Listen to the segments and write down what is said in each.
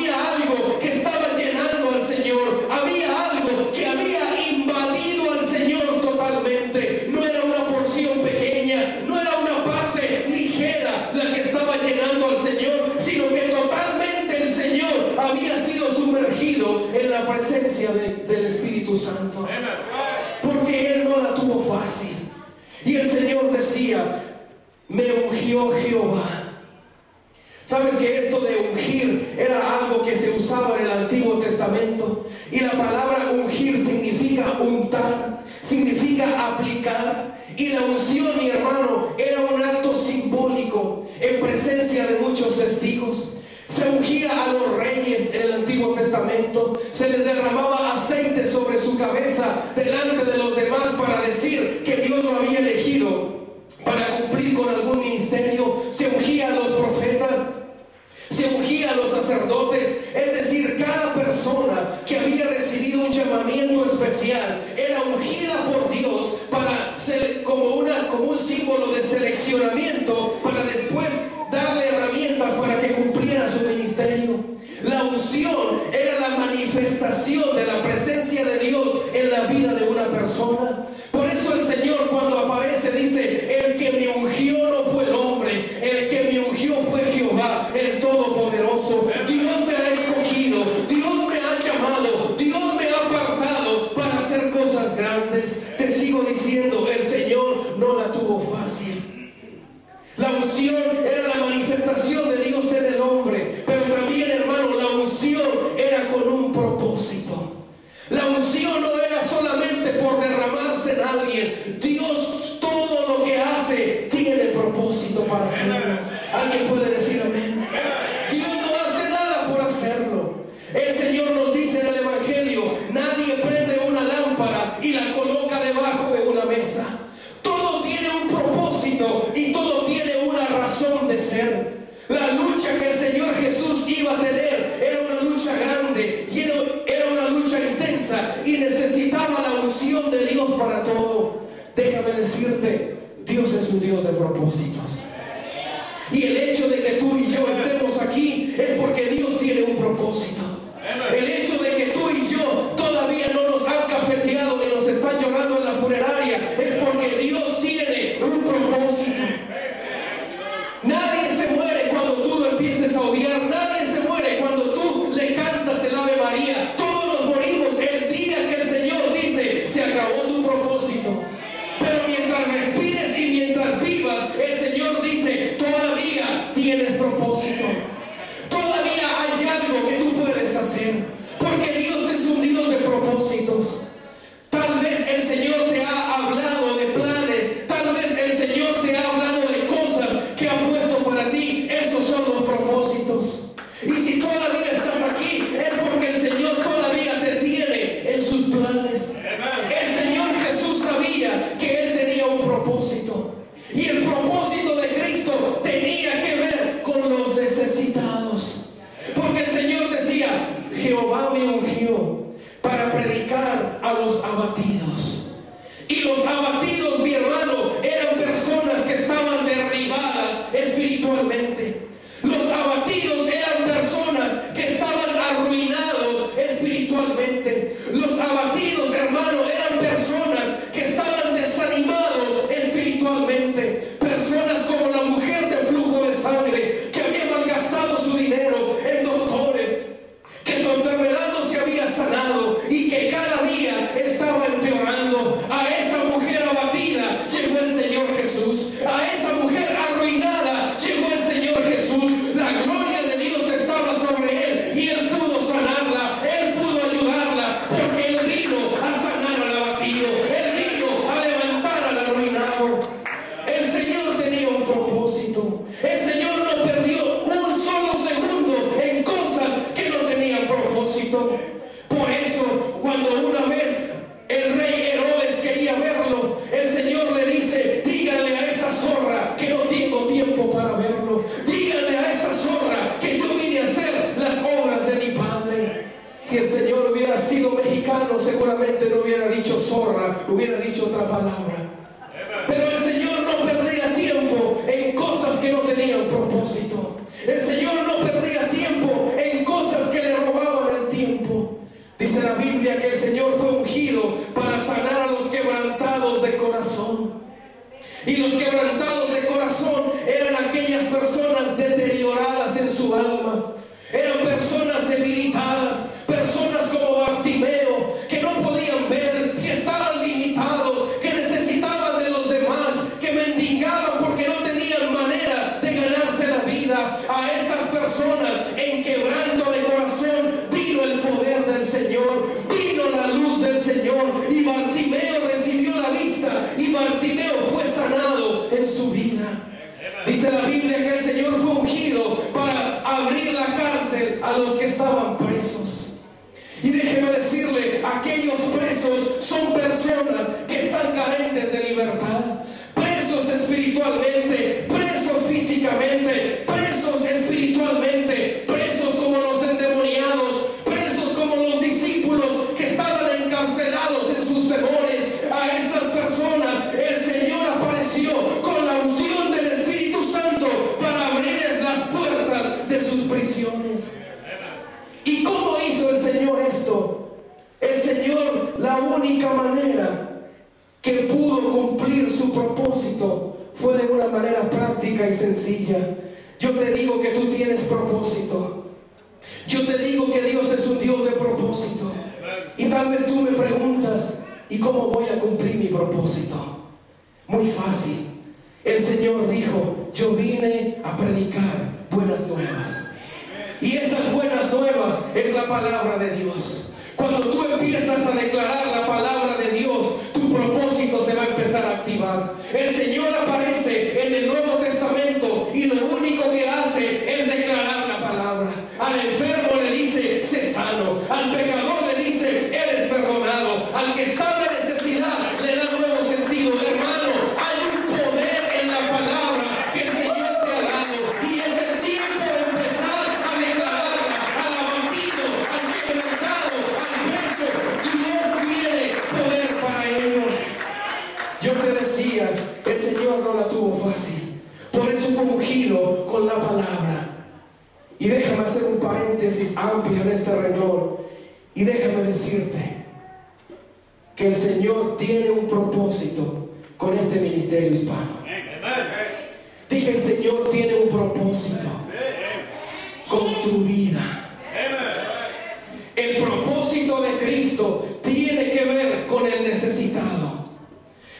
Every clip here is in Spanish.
había algo que estaba llenando al Señor, había algo que había invadido al Señor totalmente. No era una porción pequeña, no era una parte ligera la que estaba llenando al Señor, sino que totalmente el Señor había sido sumergido en la presencia del Espíritu Santo. Porque Él no la tuvo fácil. Y el Señor decía: me ungió Jehová. ¿Sabes que esto de ungir era algo que se usaba en el Antiguo Testamento? Y la palabra ungir significa untar, significa aplicar. Y la unción, mi hermano, era un acto simbólico en presencia de muchos testigos. Se ungía a los reyes en el Antiguo Testamento, se les derramaba aceite sobre su cabeza delante de los demás para decir que Dios lo había elegido para cumplir con algún ministerio. Se ungía a los profetas, se ungía a los sacerdotes, es decir, cada persona que había recibido un llamamiento especial era ungida por Dios para ser como un símbolo de seleccionamiento, para después darle herramientas para que cumpliera su ministerio. La unción era la manifestación de la presencia de Dios en la vida de una persona. Por eso el Señor, cuando aparece, dice: el que me ungió no fue el hombre, el que me ungió fue Jehová, el Todopoderoso. Dios me ha escogido, Dios me ha llamado, Dios me ha apartado para hacer cosas grandes. Te sigo diciendo, el Señor no la tuvo fácil. La unción era la manifestación de Dios en el hombre, pero también, hermano, la unción era con un propósito. La unción no era solamente por derramarse en alguien. Dios, todo lo que hace tiene propósito para hacerlo. ¿Alguien puede decir amén? Dios no hace nada por hacerlo. El Señor nos dice en el Evangelio: nadie prende una lámpara y la coloca debajo de una mesa. Todo tiene un propósito y todo tiene una razón de ser. La lucha que el Señor Jesús iba a tener era una lucha grande, era una lucha intensa, y necesitaba la unción de Dios para todo. Déjame decirte, Dios es un Dios de propósitos. Y el hecho de que tú y yo estemos aquí es porque Dios tiene un propósito. El hecho de que tú y yo todavía no nos han cafeteado ni nos están llorando en la funeraria es porque Dios tiene un propósito. Nadie se muere cuando tú lo empieces a odiar. Nadie se muere cuando tú le cantas el Ave María. Todos nos morimos el día que el Señor dice: se acabó tu propósito. Pero mientras respires y mientras vivas, el Señor dice: todavía tienes propósito. Todavía hay algo que tú puedes hacer, porque Dios es un Dios de propósitos. Tal vez el Señor te ha hablado de planes, tal vez el Señor te ha hablado de cosas que ha puesto para ti. Esos son los propósitos. Y si todavía estás aquí, es porque el Señor todavía te tiene en sus planes. El Señor Jesús sabía que Él tenía un propósito, y el propósito de Cristo tenía que ver con los necesitados. Porque el Señor decía: Jehová me ungió para predicar a los abatidos. Y los abatidos, mi hermano, eran personas que estaban derribadas espiritualmente. Los abatidos eran personas que estaban arruinados espiritualmente. Los abatidos, hermano, eran personas que estaban desanimados espiritualmente. Personas como la mujer de flujo de sangre, que había malgastado su dinero en doctores, que su enfermedad no se había sanado y que cada día estaba empeorando. A esa mujer abatida llegó el Señor Jesús. A esa mujer arruinada llegó el Señor Jesús. La gloria de Dios estaba sobre Él y Él pudo sanarla, Él pudo ayudarla, porque Él vino a sanar al abatido, Él vino a levantar al arruinado. El Señor tenía un propósito. El Señor no perdió un solo segundo en cosas que no tenían propósito. Por eso, cuando una vez el rey Herodes quería verlo, el Señor le dice: díganle a esa zorra que no tengo tiempo para verlo. Díganle a esa zorra que yo vine a hacer las obras de mi Padre. Si el Señor hubiera sido mexicano, seguramente no hubiera dicho zorra, hubiera dicho otra palabra. Pero el Señor no perdía tiempo en cosas que no tenían propósito. El Señor no perdía tiempo en cosas que en su alma. Eran personas debilitadas, personas como Bartimeo, que no podían ver, que estaban limitados, que necesitaban de los demás, que mendigaban porque no tenían manera de ganarse la vida. A esas personas, en quebranto de corazón, vino el poder del Señor, vino la luz del Señor, y Bartimeo recibió la vista, y Bartimeo fue sanado en su vida. Dice la Biblia que el Señor fue ungido para abrir la cárcel a los que estaban presos. Y déjeme decirle, aquellos presos son personas que están carentes de libertad, presos espiritualmente, presos físicamente, presos espiritualmente, presos como los endemoniados, presos como los discípulos que estaban encarcelados en sus temores. A estas personas el Señor apareció con la unción del Espíritu Santo para abrirles las puertas de sus prisiones. ¿Y cómo hizo el Señor esto? El Señor, la única manera que pudo cumplir su propósito fue de una manera práctica y sencilla. Yo te digo que tú tienes propósito. Yo te digo que Dios es un Dios de propósito. Y tal vez tú me preguntas, ¿y cómo voy a cumplir mi propósito? Muy fácil. El Señor dijo, yo vine a predicar buenas nuevas. Y esas buenas nuevas es la palabra de Dios. Cuando tú empiezas a declarar la palabra de Dios, tu propósito se va a empezar a activar. El Señor aparece en el Nuevo Testamento y lo único que hace es declarar la palabra. Al enfermo le dice, sé sano. Al pecador le dice, eres perdonado. Al que está en necesidad le da nuevo sentido. Hermano, hay un poder en la palabra que el Señor te ha dado, y es el tiempo de empezar a declararla al abatido, al quebrantado, al preso. Dios tiene poder para ellos. Yo te decía, el Señor no la tuvo fácil, por eso fue ungido con la palabra. Y déjame hacer un paréntesis amplio en este renglón, y déjame decirte que el Señor tiene un propósito con este ministerio hispano. Dije, el Señor tiene un propósito con tu vida. El propósito de Cristo tiene que ver con el necesitado.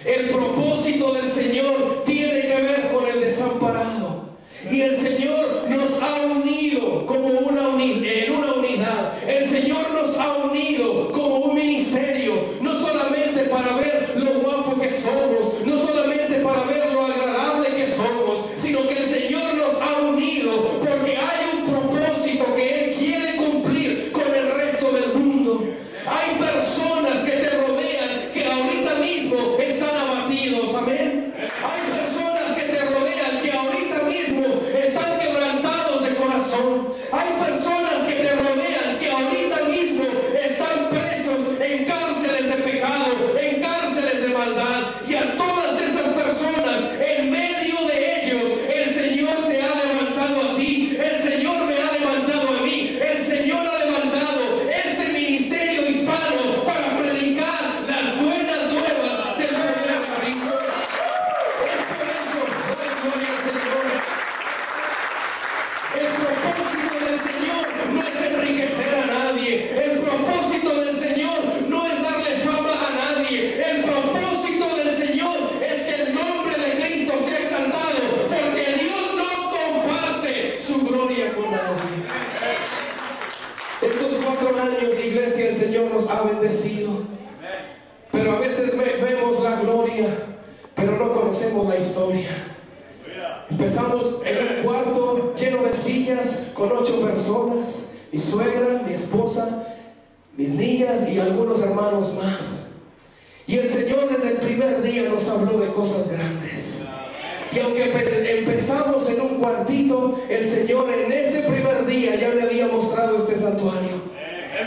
El propósito del Señor tiene que ver con el desamparado. Y el Señor nos ha unido como en una unidad. El Señor nos ha unido como un ministerio, no solamente para ver lo guapo que somos, no solamente para ver lo agradable que somos, sino que el Señor nos ha unido porque hay un propósito que Él quiere cumplir con el resto del mundo. Hay personas que te rodean que ahorita mismo están abatidos, amén. Hay personas que te rodean que ahorita mismo están quebrantados de corazón. Hay personas que te rodean que ahorita mismo están presos en cárceles de pecado, en cárceles de maldad. Y a todas esas personas, en medio de ellos, el Señor te ha levantado a ti, el Señor me ha levantado a mí, el Señor ha levantado este ministerio hispano para predicar las buenas nuevas del poder de Cristo. Es por eso, ay, gloria al Señor. El propósito del Señor no es enriquecer a nadie. El propósito del Señor no es darle fama a nadie. El propósito del Señor es que el nombre de Cristo sea exaltado, porque Dios no comparte su gloria con nadie. Estos 4 años, iglesia, el Señor nos ha bendecido, pero a veces vemos la gloria, pero no conocemos la historia. Empezamos en un cuarto lleno de sillas con 8 personas, mi suegra, mi esposa, mis niñas y algunos hermanos más. Y el Señor desde el primer día nos habló de cosas grandes. Y aunque empezamos en un cuartito, el Señor en ese primer día ya me había mostrado este santuario.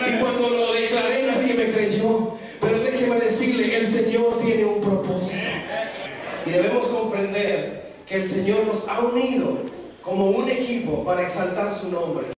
Y cuando lo declaré nadie me creyó. Pero déjeme decirle, el Señor tiene un propósito. Y debemos comprender que el Señor nos ha unido como un equipo para exaltar su nombre.